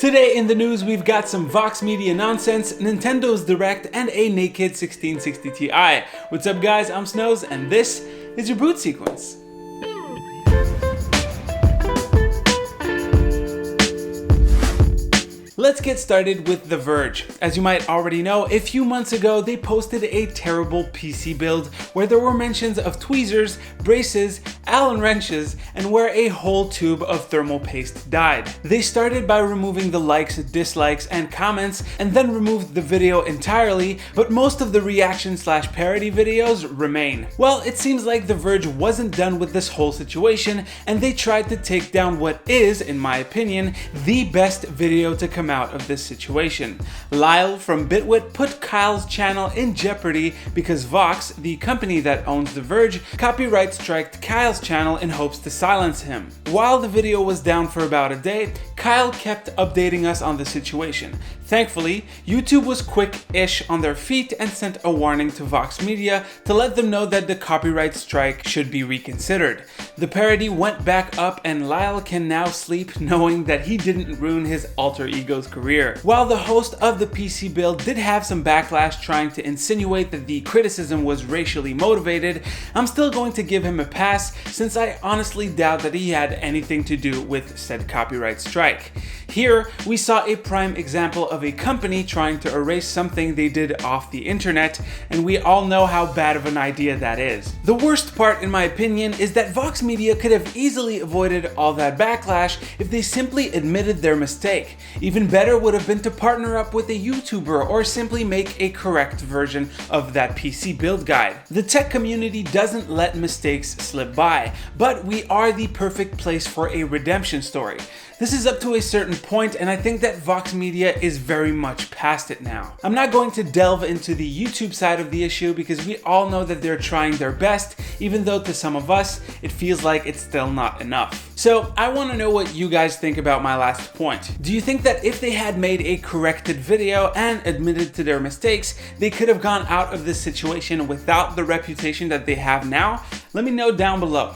Today in the news, we've got some Vox Media nonsense, Nintendo's Direct, and a naked 1660 Ti. What's up guys, I'm Snows, and this is your boot sequence. Let's get started with The Verge. As you might already know, a few months ago they posted a terrible PC build where there were mentions of tweezers, braces, Allen wrenches, and where a whole tube of thermal paste died. They started by removing the likes, dislikes, and comments, and then removed the video entirely, but most of the reaction/parody videos remain. Well, it seems like The Verge wasn't done with this whole situation, and they tried to take down what is, in my opinion, the best video to come out of this situation. Lyle from Bitwit put Kyle's channel in jeopardy because Vox, the company that owns The Verge, copyright striked Kyle's channel in hopes to silence him. While the video was down for about a day, Kyle kept updating us on the situation. Thankfully, YouTube was quick-ish on their feet and sent a warning to Vox Media to let them know that the copyright strike should be reconsidered. The parody went back up and Lyle can now sleep knowing that he didn't ruin his alter ego's career. While the host of the PC build did have some backlash trying to insinuate that the criticism was racially motivated, I'm still going to give him a pass since I honestly doubt that he had anything to do with said copyright strike. Here, we saw a prime example of a company trying to erase something they did off the internet, and we all know how bad of an idea that is. The worst part, in my opinion, is that Vox Media could have easily avoided all that backlash if they simply admitted their mistake. Even better would have been to partner up with a YouTuber or simply make a correct version of that PC build guide. The tech community doesn't let mistakes slip by, but we are the perfect place for a redemption story. This is up to a certain point, and I think that Vox Media is very much past it now. I'm not going to delve into the YouTube side of the issue because we all know that they're trying their best, even though to some of us, it feels like it's still not enough. So I want to know what you guys think about my last point. Do you think that if they had made a corrected video and admitted to their mistakes, they could have gone out of this situation without the reputation that they have now? Let me know down below.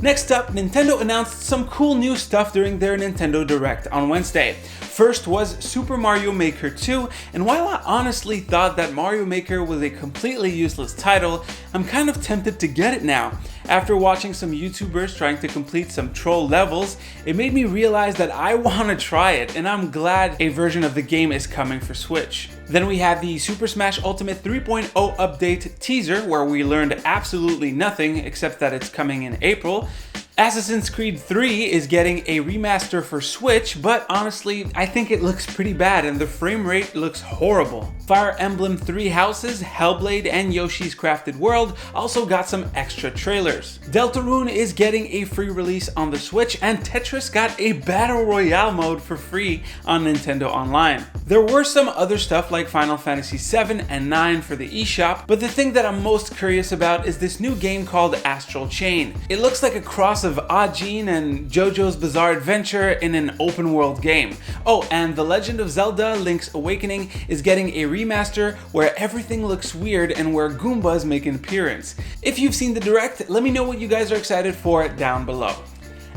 Next up, Nintendo announced some cool new stuff during their Nintendo Direct on Wednesday. First was Super Mario Maker 2, and while I honestly thought that Mario Maker was a completely useless title, I'm kind of tempted to get it now. After watching some YouTubers trying to complete some troll levels, it made me realize that I want to try it, and I'm glad a version of the game is coming for Switch. Then we have the Super Smash Ultimate 3.0 update teaser, where we learned absolutely nothing except that it's coming in April. Assassin's Creed 3 is getting a remaster for Switch, but honestly, I think it looks pretty bad and the frame rate looks horrible. Fire Emblem 3 Houses, Hellblade, and Yoshi's Crafted World also got some extra trailers. Deltarune is getting a free release on the Switch, and Tetris got a Battle Royale mode for free on Nintendo Online. There were some other stuff like Final Fantasy 7 and 9 for the eShop, but the thing that I'm most curious about is this new game called Astral Chain. It looks like a cross of Odd Gene and JoJo's Bizarre Adventure in an open world game. Oh, and The Legend of Zelda Link's Awakening is getting a remaster where everything looks weird and where Goombas make an appearance. If you've seen the Direct, let me know what you guys are excited for down below.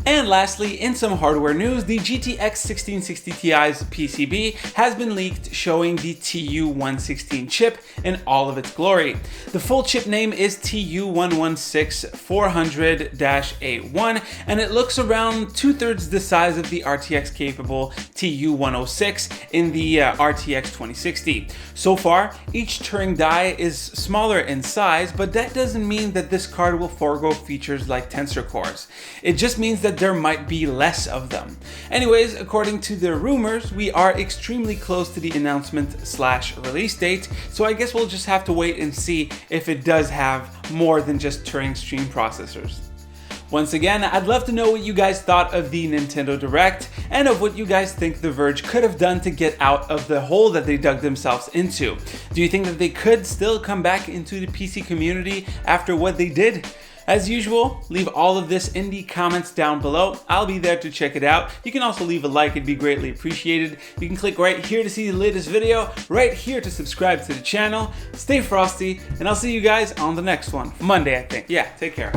And lastly, in some hardware news, the GTX 1660 Ti's PCB has been leaked showing the TU116 chip in all of its glory. The full chip name is TU116400-A1, and it looks around 2/3 the size of the RTX capable TU106 in the RTX 2060. So far, each Turing die is smaller in size, but that doesn't mean that this card will forego features like tensor cores. It just means that there might be less of them. Anyways, according to the rumors, we are extremely close to the announcement/release date, so I guess we'll just have to wait and see if it does have more than just Turing stream processors. Once again, I'd love to know what you guys thought of the Nintendo Direct and of what you guys think The Verge could have done to get out of the hole that they dug themselves into. Do you think that they could still come back into the PC community after what they did? As usual, leave all of this in the comments down below. I'll be there to check it out. You can also leave a like, it'd be greatly appreciated. You can click right here to see the latest video, right here to subscribe to the channel. Stay frosty, and I'll see you guys on the next one. Monday, I think. Yeah, take care.